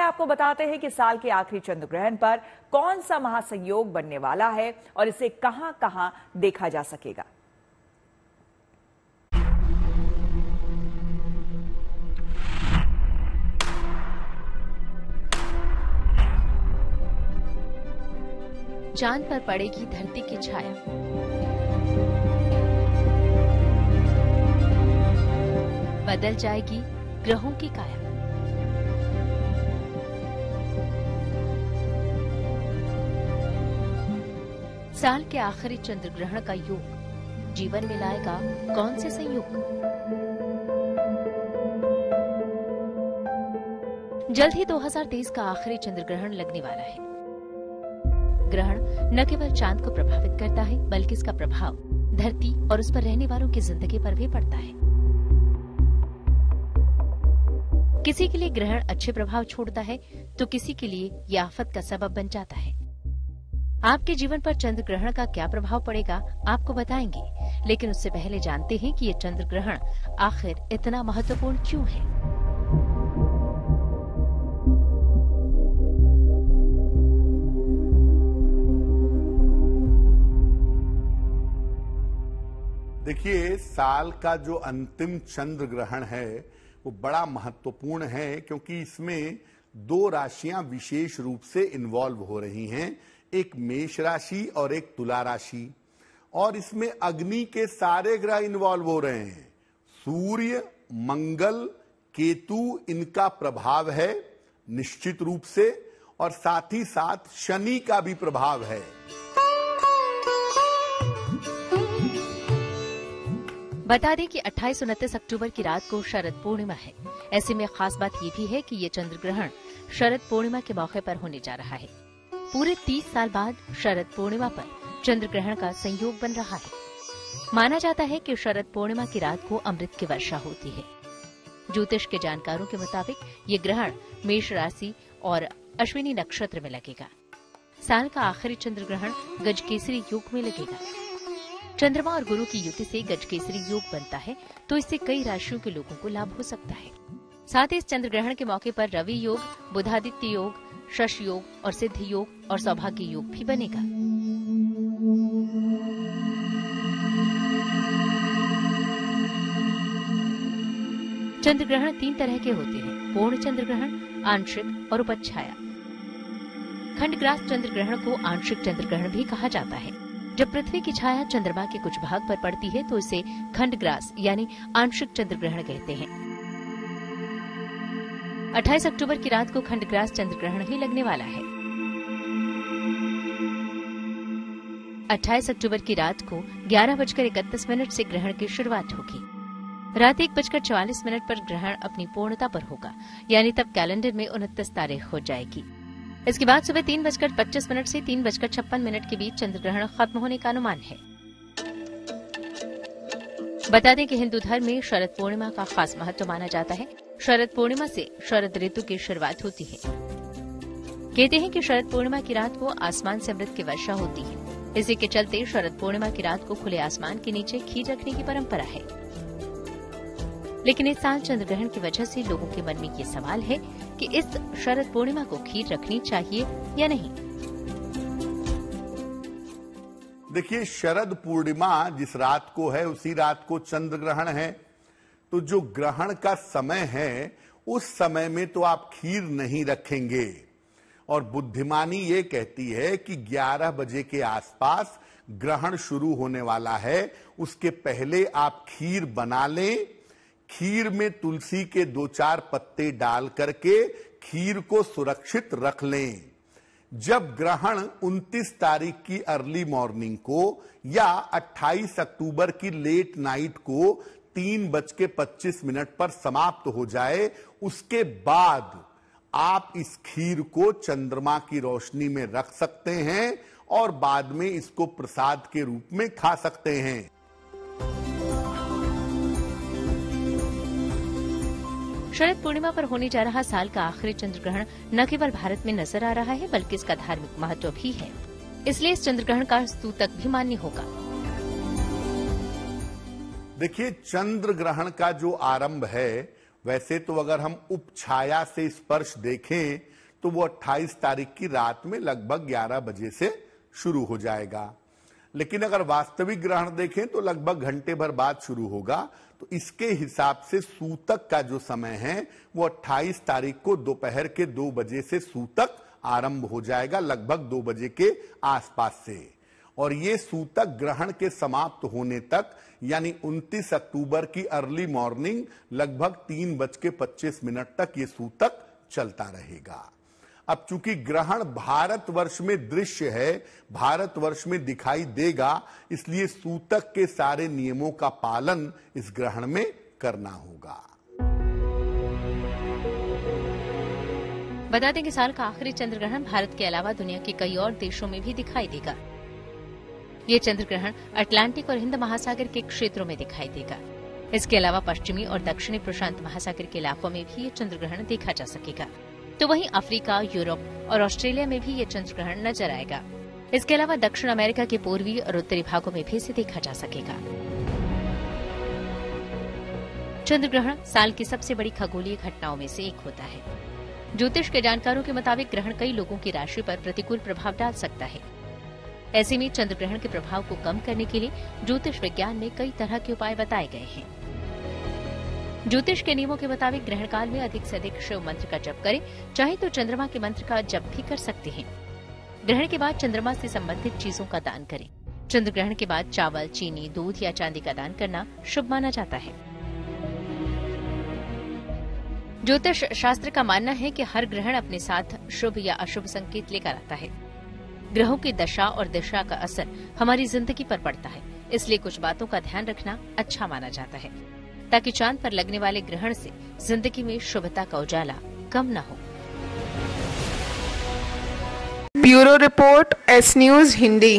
आपको बताते हैं कि साल के आखिरी चंद्र ग्रहण पर कौन सा महासंयोग बनने वाला है और इसे कहां कहां देखा जा सकेगा। चांद पर पड़ेगी धरती की छाया, बदल जाएगी ग्रहों की काया। साल के आखिरी चंद्र ग्रहण का योग जीवन में लाएगा कौन से संयोग। जल्द ही 2023 का आखिरी चंद्र ग्रहण लगने वाला है। ग्रहण न केवल चांद को प्रभावित करता है, बल्कि इसका प्रभाव धरती और उस पर रहने वालों की जिंदगी पर भी पड़ता है। किसी के लिए ग्रहण अच्छे प्रभाव छोड़ता है, तो किसी के लिए यह आफत का सबब बन जाता है। आपके जीवन पर चंद्र ग्रहण का क्या प्रभाव पड़ेगा, आपको बताएंगे, लेकिन उससे पहले जानते हैं कि ये चंद्र ग्रहण आखिर इतना महत्वपूर्ण क्यों है। देखिए, साल का जो अंतिम चंद्र ग्रहण है वो बड़ा महत्वपूर्ण है, क्योंकि इसमें दो राशियां विशेष रूप से इन्वॉल्व हो रही हैं, एक मेष राशि और एक तुला राशि। और इसमें अग्नि के सारे ग्रह इन्वॉल्व हो रहे हैं। सूर्य, मंगल, केतु, इनका प्रभाव है निश्चित रूप से, और साथ ही साथ शनि का भी प्रभाव है। बता दें कि 28-29 अक्टूबर की रात को शरद पूर्णिमा है। ऐसे में खास बात ये भी है कि ये चंद्र ग्रहण शरद पूर्णिमा के मौके पर होने जा रहा है। पूरे 30 साल बाद शरद पूर्णिमा पर चंद्र ग्रहण का संयोग बन रहा है। माना जाता है कि शरद पूर्णिमा की रात को अमृत की वर्षा होती है। ज्योतिष के जानकारों के मुताबिक ये ग्रहण मेष राशि और अश्विनी नक्षत्र में लगेगा। साल का आखिरी चंद्र ग्रहण गजकेसरी योग में लगेगा। चंद्रमा और गुरु की युति से गजकेसरी योग बनता है, तो इससे कई राशियों के लोगों को लाभ हो सकता है। साथ ही इस चंद्र ग्रहण के मौके पर रवि योग, बुधादित्य योग, शश योग और सिद्ध योग और सौभाग्य योग भी बनेगा। चंद्र ग्रहण 3 तरह के होते हैं: पूर्ण चंद्र ग्रहण, आंशिक और उपछाया। खंडग्रास चंद्र ग्रहण को आंशिक चंद्र ग्रहण भी कहा जाता है। जब पृथ्वी की छाया चंद्रमा के कुछ भाग पर पड़ती है तो इसे खंडग्रास यानी आंशिक चंद्र ग्रहण कहते हैं। 28 अक्टूबर की रात को खंडग्रास चंद्र ग्रहण ही लगने वाला है। 28 अक्टूबर की रात को 11:31 से ग्रहण की शुरुआत होगी। रात 1:44 पर ग्रहण अपनी पूर्णता पर होगा, यानी तब कैलेंडर में 29 तारीख हो जाएगी। इसके बाद सुबह 3:25 से 3:56 के बीच चंद्र ग्रहण खत्म होने का अनुमान है। बता दें कि हिंदू धर्म में शरद पूर्णिमा का खास महत्व माना जाता है। शरद पूर्णिमा से शरद ऋतु की शुरुआत होती है। कहते हैं कि शरद पूर्णिमा की रात को आसमान से अमृत की वर्षा होती है। इसी के चलते शरद पूर्णिमा की रात को खुले आसमान के नीचे खीर रखने की परंपरा है। लेकिन इस साल चंद्र ग्रहण की वजह से लोगों के मन में ये सवाल है कि इस शरद पूर्णिमा को खीर रखनी चाहिए या नहीं। देखिए, शरद पूर्णिमा जिस रात को है उसी रात को चंद्र ग्रहण है, तो जो ग्रहण का समय है उस समय में तो आप खीर नहीं रखेंगे। और बुद्धिमानी ये कहती है कि 11 बजे के आसपास ग्रहण शुरू होने वाला है, उसके पहले आप खीर बना लें। खीर में तुलसी के 2-4 पत्ते डाल करके खीर को सुरक्षित रख लें। जब ग्रहण 29 तारीख की अर्ली मॉर्निंग को या 28 अक्टूबर की लेट नाइट को 3:25 पर समाप्त हो जाए, उसके बाद आप इस खीर को चंद्रमा की रोशनी में रख सकते हैं और बाद में इसको प्रसाद के रूप में खा सकते हैं। शरद पूर्णिमा पर होने जा रहा साल का आखिरी चंद्र ग्रहण न केवल भारत में नजर आ रहा है, बल्कि इसका धार्मिक महत्व भी है। इसलिए इस चंद्र ग्रहण का स्तूतक भी मान्य होगा। देखिए, चंद्र ग्रहण का जो आरंभ है, वैसे तो अगर हम उपछाया से स्पर्श देखें तो वो 28 तारीख की रात में लगभग 11 बजे से शुरू हो जाएगा। लेकिन अगर वास्तविक ग्रहण देखें तो लगभग घंटे भर बाद शुरू होगा। तो इसके हिसाब से सूतक का जो समय है वो 28 तारीख को दोपहर के 2 बजे से सूतक आरंभ हो जाएगा, लगभग 2 बजे के आसपास से। और ये सूतक ग्रहण के समाप्त होने तक यानी 29 अक्टूबर की अर्ली मॉर्निंग लगभग 3:25 तक ये सूतक चलता रहेगा। अब चूंकि ग्रहण भारतवर्ष में दृश्य है, भारतवर्ष में दिखाई देगा, इसलिए सूतक के सारे नियमों का पालन इस ग्रहण में करना होगा। बता दें कि साल का आखिरी चंद्र ग्रहण भारत के अलावा दुनिया के कई और देशों में भी दिखाई देगा। ये चंद्र ग्रहण अटलांटिक और हिंद महासागर के क्षेत्रों में दिखाई देगा। इसके अलावा पश्चिमी और दक्षिणी प्रशांत महासागर के इलाकों में भी ये चंद्र ग्रहण देखा जा सकेगा। तो वहीं अफ्रीका, यूरोप और ऑस्ट्रेलिया में भी ये चंद्र ग्रहण नजर आएगा। इसके अलावा दक्षिण अमेरिका के पूर्वी और उत्तरी भागों में भी इसे देखा जा सकेगा। चंद्र ग्रहण साल की सबसे बड़ी खगोलीय घटनाओं में से एक होता है। ज्योतिष के जानकारों के मुताबिक ग्रहण कई लोगों की राशि पर प्रतिकूल प्रभाव डाल सकता है। ऐसे में चंद्र ग्रहण के प्रभाव को कम करने के लिए ज्योतिष विज्ञान में कई तरह के उपाय बताए गए हैं। ज्योतिष के नियमों के मुताबिक ग्रहण काल में अधिक से अधिक शिव मंत्र का जप करें, चाहे तो चंद्रमा के मंत्र का जप भी कर सकते हैं। ग्रहण के बाद चंद्रमा से संबंधित चीजों का दान करें। चंद्र ग्रहण के बाद चावल, चीनी, दूध या चांदी का दान करना शुभ माना जाता है। ज्योतिष शास्त्र का मानना है कि हर ग्रहण अपने साथ शुभ या अशुभ संकेत लेकर आता है। ग्रहों की दशा और दिशा का असर हमारी जिंदगी पर पड़ता है, इसलिए कुछ बातों का ध्यान रखना अच्छा माना जाता है, ताकि चांद पर लगने वाले ग्रहण से जिंदगी में शुभता का उजाला कम न हो। Bureau report, S news Hindi.